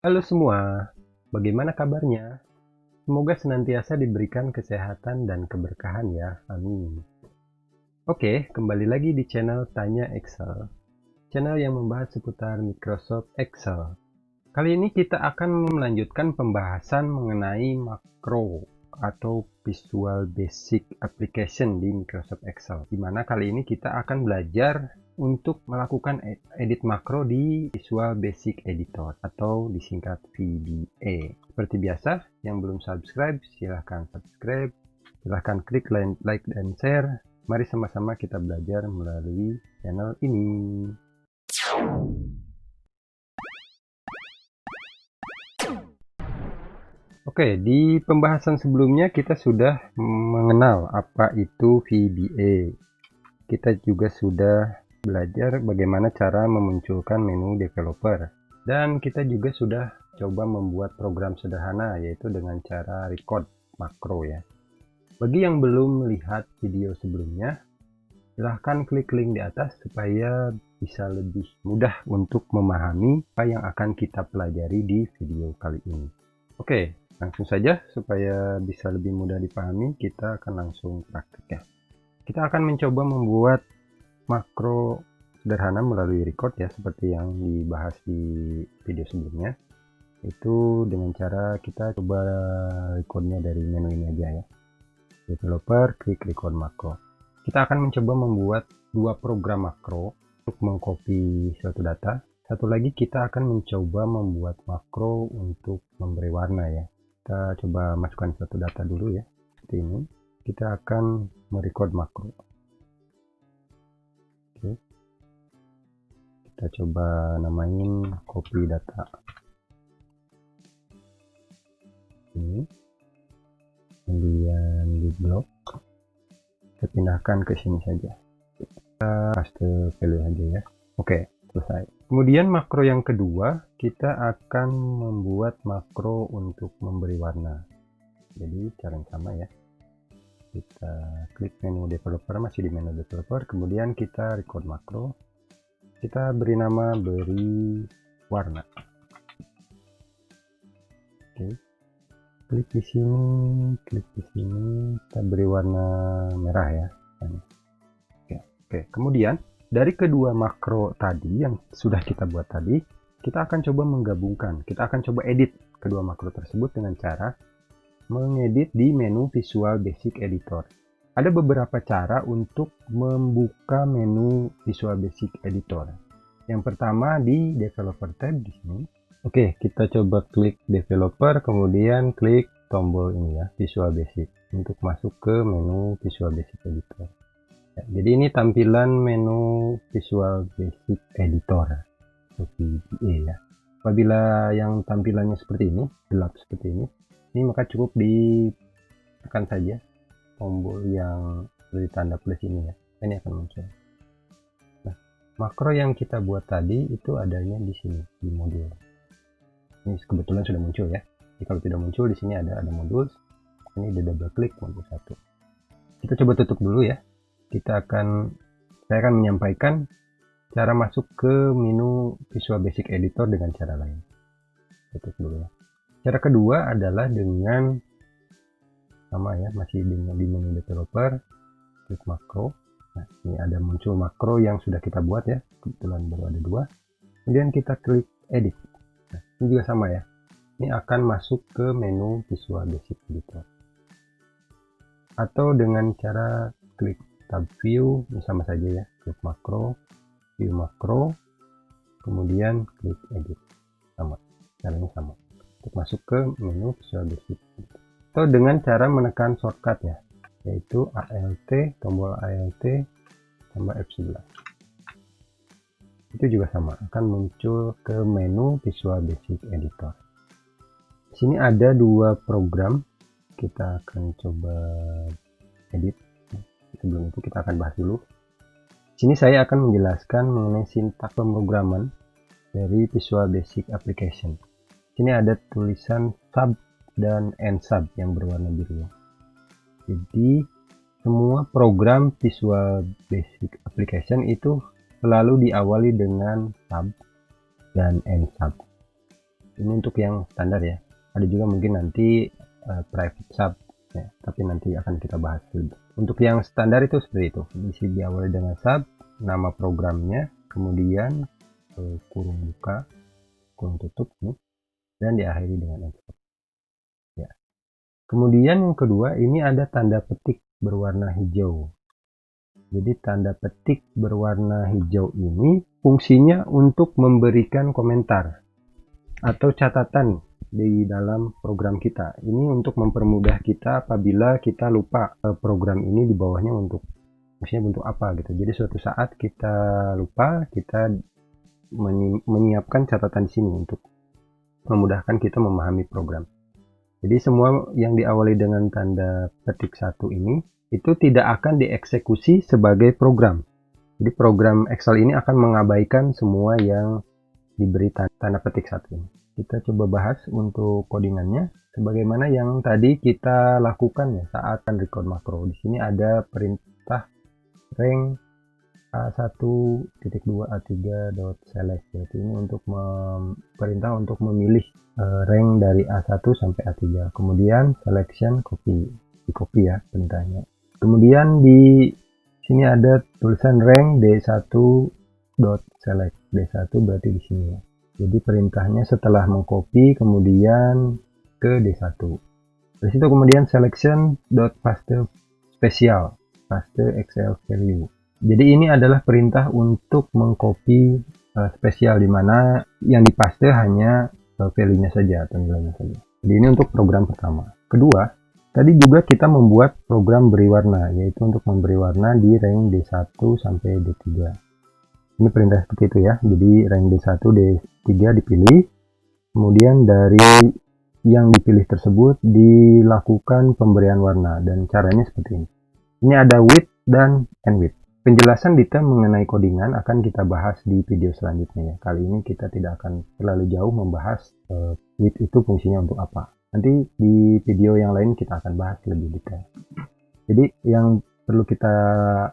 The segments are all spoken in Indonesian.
Halo semua, bagaimana kabarnya? Semoga senantiasa diberikan kesehatan dan keberkahan ya, amin. Oke, kembali lagi di channel Tanya Excel, channel yang membahas seputar Microsoft Excel. Kali ini kita akan melanjutkan pembahasan mengenai makro atau Visual Basic Application di Microsoft Excel. Dimana kali ini kita akan belajar untuk melakukan edit makro di Visual Basic Editor atau disingkat VBA. Seperti biasa, yang belum subscribe silahkan subscribe, silahkan klik like dan share. Mari sama-sama kita belajar melalui channel ini. Oke, di pembahasan sebelumnya kita sudah mengenal apa itu VBA. Kita juga sudah belajar bagaimana cara memunculkan menu developer. Dan kita juga sudah coba membuat program sederhana, yaitu dengan cara record makro ya. Bagi yang belum melihat video sebelumnya, silahkan klik link di atas supaya bisa lebih mudah untuk memahami apa yang akan kita pelajari di video kali ini. Oke, langsung saja supaya bisa lebih mudah dipahami, kita akan langsung praktik ya. Kita akan mencoba membuat makro sederhana melalui record ya, seperti yang dibahas di video sebelumnya. Itu dengan cara kita coba recordnya dari menu ini aja ya. Developer, klik record makro. Kita akan mencoba membuat dua program makro untuk mengcopy suatu data. Satu lagi kita akan mencoba membuat makro untuk memberi warna ya. Kita coba masukkan suatu data dulu ya, seperti ini. Kita akan merecord makro. Oke. Kita coba namain copy data. Ini. Kemudian di blok. Kita pindahkan ke sini saja. Kita paste value aja ya. Oke, selesai. Kemudian makro yang kedua, kita akan membuat makro untuk memberi warna. Jadi cara yang sama ya. Kita klik menu developer, masih di menu developer, kemudian kita record makro. Kita beri nama beri warna. Oke. Klik di sini, kita beri warna merah ya. Oke, kemudian dari kedua makro tadi yang sudah kita buat tadi, kita akan coba menggabungkan. Kita akan coba edit kedua makro tersebut dengan cara mengedit di menu Visual Basic Editor. Ada beberapa cara untuk membuka menu Visual Basic Editor. Yang pertama di Developer tab di sini. Oke, kita coba klik Developer, kemudian klik tombol ini ya, Visual Basic, untuk masuk ke menu Visual Basic Editor. Ya, jadi ini tampilan menu Visual Basic Editor atau VBA ya. Apabila yang tampilannya seperti ini, gelap seperti ini maka cukup ditekan saja tombol yang beri tanda plus ini ya. Ini akan muncul. Nah, makro yang kita buat tadi itu adanya di sini di modul. Ini kebetulan sudah muncul ya. Jadi kalau tidak muncul di sini ada modul. Ini di double klik modul 1. Kita coba tutup dulu ya. Saya akan menyampaikan cara masuk ke menu Visual Basic Editor dengan cara lain. Tutup dulu ya. Cara kedua adalah dengan sama ya, masih di menu developer, klik makro. Nah, ini ada muncul makro yang sudah kita buat ya, kebetulan baru ada 2. Kemudian kita klik edit. Nah, ini juga sama ya. Ini akan masuk ke menu Visual Basic Editor. Atau dengan cara klik tab view, ini sama saja ya, klik makro, view makro, kemudian klik edit. Sama, caranya sama. Untuk masuk ke menu Visual Basic. Atau dengan cara menekan shortcut ya, yaitu ALT, tombol ALT tambah F11. Itu juga sama, akan muncul ke menu Visual Basic Editor. Di sini ada 2 program, kita akan coba edit. Sebelum itu kita akan bahas dulu. Di sini saya akan menjelaskan mengenai sintaks pemrograman dari Visual Basic Application. Sini ada tulisan sub dan end sub yang berwarna biru. Jadi semua program Visual Basic Application itu selalu diawali dengan sub dan end sub. Ini untuk yang standar ya. Ada juga mungkin nanti private sub ya, tapi nanti akan kita bahas dulu. Untuk yang standar itu seperti itu. Bisa diawali dengan sub, nama programnya, kemudian kurung buka, kurung tutup nih, dan diakhiri dengan enter. Ya. Kemudian yang kedua, ini ada tanda petik berwarna hijau. Jadi tanda petik berwarna hijau ini fungsinya untuk memberikan komentar atau catatan di dalam program kita. Ini untuk mempermudah kita apabila kita lupa program ini di bawahnya untuk maksudnya bentuk apa gitu. Jadi suatu saat kita lupa, kita menyiapkan catatan di sini untuk memudahkan kita memahami program. Jadi semua yang diawali dengan tanda petik 1 ini itu tidak akan dieksekusi sebagai program. Jadi program Excel ini akan mengabaikan semua yang diberi tanda petik 1 ini. Kita coba bahas untuk codingannya sebagaimana yang tadi kita lakukan ya saat record makro. Di sini ada perintah rank A1.2A3.select. Berarti ini untuk perintah untuk memilih rank dari A1 sampai A3. Kemudian selection copy, di copy ya perintahnya. Kemudian di sini ada tulisan rank D1.select. D1 berarti di sini ya. Jadi perintahnya setelah mengcopy kemudian ke D1. Dari situ kemudian selection.paste special, paste Excel value. Jadi ini adalah perintah untuk mengcopy spesial di mana yang dipaste hanya value-nya saja atau nilainya saja. Jadi ini untuk program pertama. Kedua, tadi juga kita membuat program beri warna, yaitu untuk memberi warna di rank D1 sampai D3. Ini perintah seperti itu ya. Jadi rank D1, D3 dipilih. Kemudian dari yang dipilih tersebut dilakukan pemberian warna dan caranya seperti ini. Ini ada width dan end width. Penjelasan detail mengenai codingan akan kita bahas di video selanjutnya ya. Kali ini kita tidak akan terlalu jauh membahas width itu fungsinya untuk apa. Nanti di video yang lain kita akan bahas lebih detail. Jadi yang perlu kita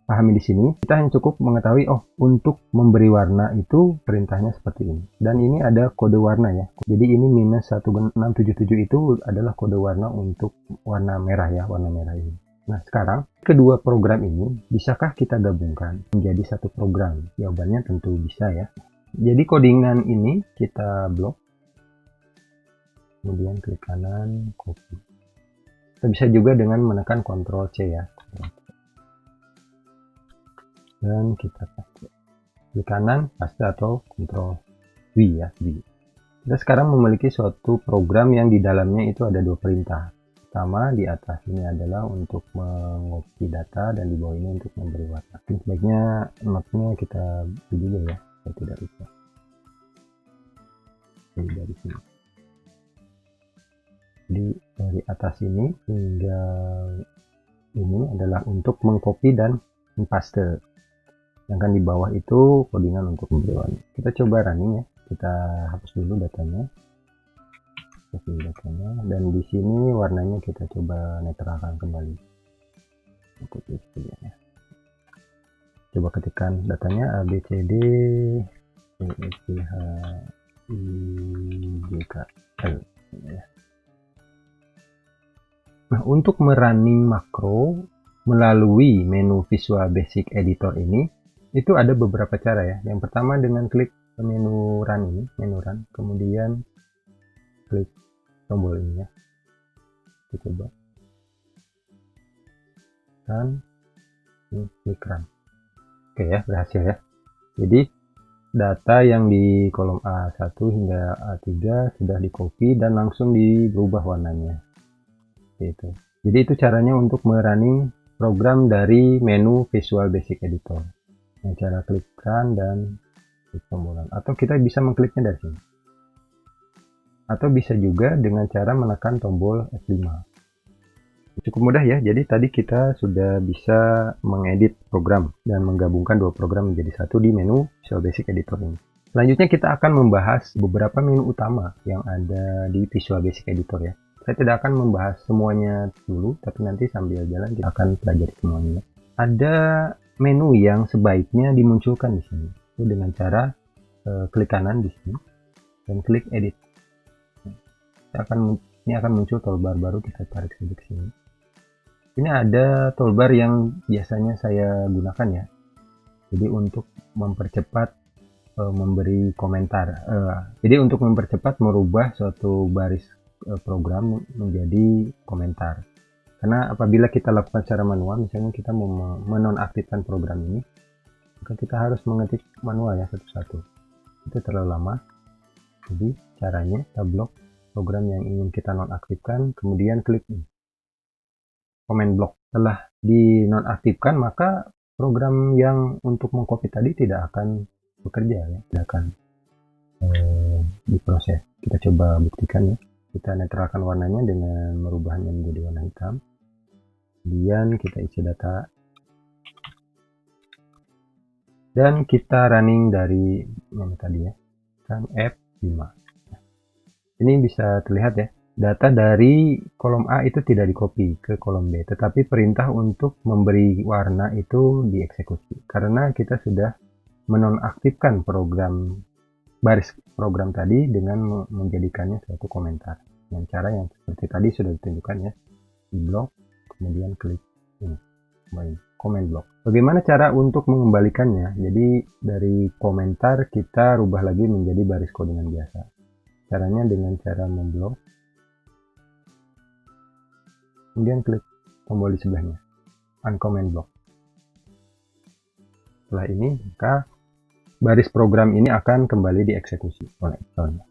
pahami di sini, kita hanya cukup mengetahui untuk memberi warna itu perintahnya seperti ini. Dan ini ada kode warna ya. Jadi ini -1677 itu adalah kode warna untuk warna merah ya, warna merah ini. Nah, sekarang kedua program ini bisakah kita gabungkan menjadi satu program? Jawabannya tentu bisa ya. Jadi codingan ini kita blok. Kemudian klik kanan, copy. Kita bisa juga dengan menekan Ctrl C ya. Dan kita paste. Klik kanan, paste atau Ctrl V ya, V. Kita sekarang memiliki suatu program yang di dalamnya itu ada dua perintah. Pertama di atas ini adalah untuk mengopi data dan di bawah ini untuk memberi warna. Sebaiknya notnya kita beri juga ya, saya tidak lupa. Jadi dari sini. Jadi dari atas ini hingga ini adalah untuk mengcopy dan mempaste. Sedangkan di bawah itu codingan untuk memberi warna. Kita coba running ya. Kita hapus dulu datanya. Dan di sini warnanya kita coba netralkan kembali. Untuk ya. Coba ketikkan datanya A B C D E F G H I J K L ya. Nah, untuk merunning makro melalui menu Visual Basic Editor ini itu ada beberapa cara ya. Yang pertama dengan klik menu run ini, menu run, kemudian klik tombol ini ya. Kita coba. Dan ini klik run. Oke ya, berhasil ya. Jadi data yang di kolom A1 hingga A3 sudah di copy dan langsung dirubah warnanya. Itu. Jadi itu caranya untuk merunning program dari menu Visual Basic Editor. Dengan cara klik run dan klik tombol run. Atau kita bisa mengkliknya dari sini. Atau bisa juga dengan cara menekan tombol F5. Cukup mudah ya. Jadi tadi kita sudah bisa mengedit program dan menggabungkan dua program menjadi satu di menu Visual Basic Editor ini. Selanjutnya kita akan membahas beberapa menu utama yang ada di Visual Basic Editor ya. Saya tidak akan membahas semuanya dulu, tapi nanti sambil jalan kita akan pelajari semuanya. Ada menu yang sebaiknya dimunculkan di sini. Itu dengan cara klik kanan di sini dan klik edit. ini akan muncul toolbar baru. Kita tarik saja ke sini. Ini ada toolbar yang biasanya saya gunakan ya. Jadi untuk mempercepat memberi komentar. Jadi untuk mempercepat merubah suatu baris program menjadi komentar. Karena apabila kita lakukan secara manual, misalnya kita mau menonaktifkan program ini, maka kita harus mengetik manual ya satu-satu. Itu terlalu lama. Jadi caranya kita blok program yang ingin kita nonaktifkan, kemudian klik comment block. Setelah dinonaktifkan, maka program yang untuk mengcopy tadi tidak akan bekerja ya, tidak akan diproses. Kita coba buktikan ya. Kita netralkan warnanya dengan merubahnya menjadi warna hitam. Kemudian kita isi data dan kita running dari yang tadi ya, kan F5. Ini bisa terlihat ya, data dari kolom A itu tidak di-copy ke kolom B, tetapi perintah untuk memberi warna itu dieksekusi karena kita sudah menonaktifkan baris program tadi dengan menjadikannya suatu komentar dengan cara yang seperti tadi sudah ditunjukkan ya, di blok kemudian klik ini comment block. Bagaimana cara untuk mengembalikannya? Jadi dari komentar kita rubah lagi menjadi baris codingan biasa. Caranya dengan cara memblok, kemudian klik tombol di sebelahnya uncomment block. Setelah ini maka baris program ini akan kembali dieksekusi oleh Excel.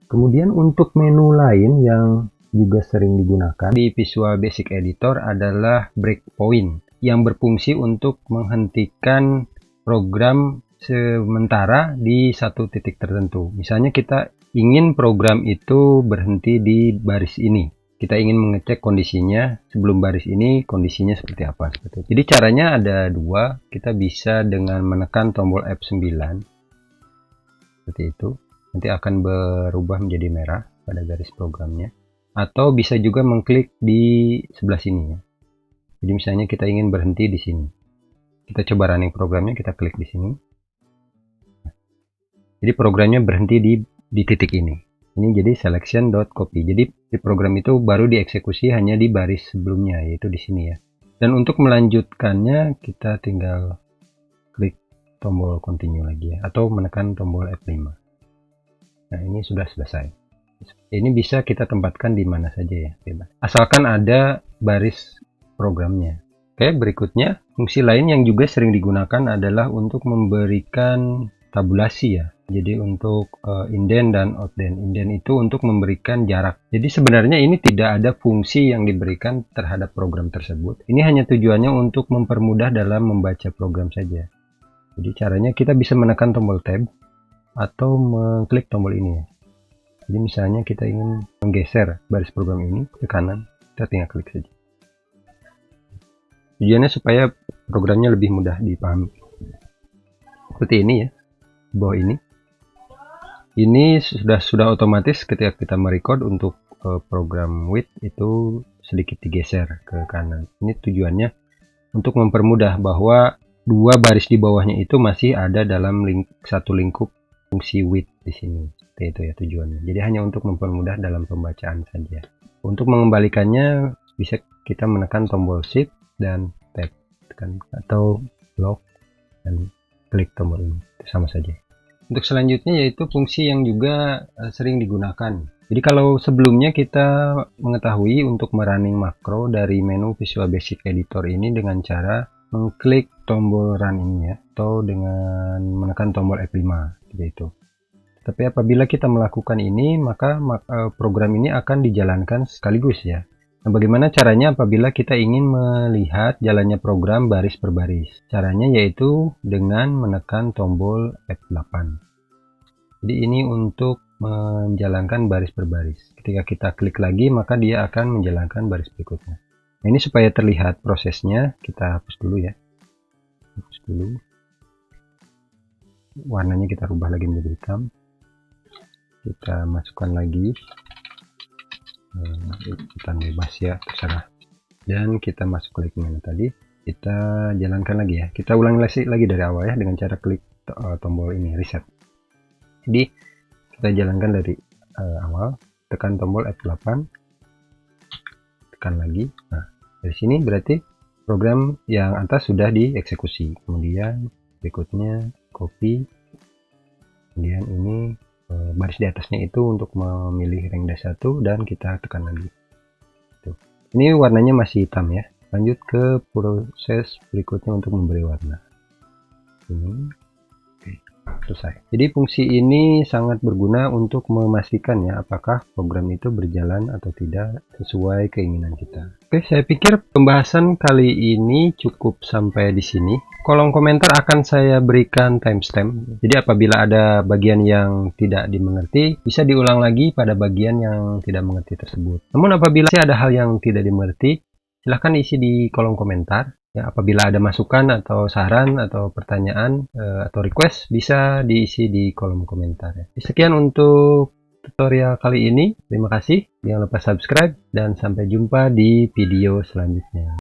Kemudian untuk menu lain yang juga sering digunakan di Visual Basic Editor adalah breakpoint yang berfungsi untuk menghentikan program sementara di satu titik tertentu. Misalnya kita ingin program itu berhenti di baris ini. Kita ingin mengecek kondisinya sebelum baris ini kondisinya seperti apa. Jadi caranya ada dua. Kita bisa dengan menekan tombol F9 seperti itu. Nanti akan berubah menjadi merah pada garis programnya. Atau bisa juga mengklik di sebelah sini ya. Jadi misalnya kita ingin berhenti di sini. Kita coba running programnya, kita klik di sini. Jadi programnya berhenti di titik ini. Ini jadi selection.copy. Jadi di program itu baru dieksekusi hanya di baris sebelumnya, yaitu di sini ya. Dan untuk melanjutkannya kita tinggal klik tombol continue lagi ya, atau menekan tombol F5. Nah, ini sudah selesai. Ini bisa kita tempatkan di mana saja ya, bebas. Asalkan ada baris programnya. Oke, berikutnya fungsi lain yang juga sering digunakan adalah untuk memberikan tabulasi ya. Jadi untuk indent dan outdent. Indent itu untuk memberikan jarak. Jadi sebenarnya ini tidak ada fungsi yang diberikan terhadap program tersebut. Ini hanya tujuannya untuk mempermudah dalam membaca program saja. Jadi caranya kita bisa menekan tombol tab atau mengklik tombol ini ya. Jadi misalnya kita ingin menggeser baris program ini ke kanan, kita tinggal klik saja. Tujuannya supaya programnya lebih mudah dipahami. Seperti ini ya, di bawah ini. Ini sudah otomatis ketika kita merecord untuk program width itu sedikit digeser ke kanan. Ini tujuannya untuk mempermudah bahwa dua baris di bawahnya itu masih ada dalam satu lingkup fungsi width di sini. Itu ya tujuannya. Jadi hanya untuk mempermudah dalam pembacaan saja. Untuk mengembalikannya bisa kita menekan tombol shift dan tab atau block dan klik tombol ini. Itu sama saja. Untuk selanjutnya yaitu fungsi yang juga sering digunakan. Jadi kalau sebelumnya kita mengetahui untuk merunning makro dari menu Visual Basic Editor ini dengan cara mengklik tombol run ini ya, atau dengan menekan tombol F5 gitu. Tapi apabila kita melakukan ini, maka program ini akan dijalankan sekaligus ya. Nah, bagaimana caranya apabila kita ingin melihat jalannya program baris per baris? Caranya yaitu dengan menekan tombol F8. Jadi ini untuk menjalankan baris per baris. Ketika kita klik lagi, maka dia akan menjalankan baris berikutnya. Nah, ini supaya terlihat prosesnya, kita hapus dulu ya. Hapus dulu. Warnanya kita rubah lagi menjadi hitam. Kita masukkan lagi. Hitam bebas ya, terserah. Dan kita masuk klik menu tadi. Kita jalankan lagi ya. Kita ulangi lagi dari awal ya dengan cara klik tombol ini reset. Jadi kita jalankan dari awal. tekan tombol F8, tekan lagi. Nah, dari sini berarti program yang atas sudah dieksekusi. Kemudian berikutnya copy, kemudian ini baris di atasnya itu untuk memilih ring dash 1 dan kita tekan lagi. Tuh. Ini warnanya masih hitam ya. Lanjut ke proses berikutnya untuk memberi warna. Ini selesai. Jadi fungsi ini sangat berguna untuk memastikan ya apakah program itu berjalan atau tidak sesuai keinginan kita. Oke, saya pikir pembahasan kali ini cukup sampai di sini. Kolom komentar akan saya berikan timestamp. Jadi apabila ada bagian yang tidak dimengerti, bisa diulang lagi pada bagian yang tidak mengerti tersebut. Namun apabila ada hal yang tidak dimengerti, silahkan isi di kolom komentar. Ya, apabila ada masukan atau saran atau pertanyaan atau request bisa diisi di kolom komentar ya. Sekian untuk tutorial kali ini. Terima kasih. Jangan lupa subscribe dan sampai jumpa di video selanjutnya.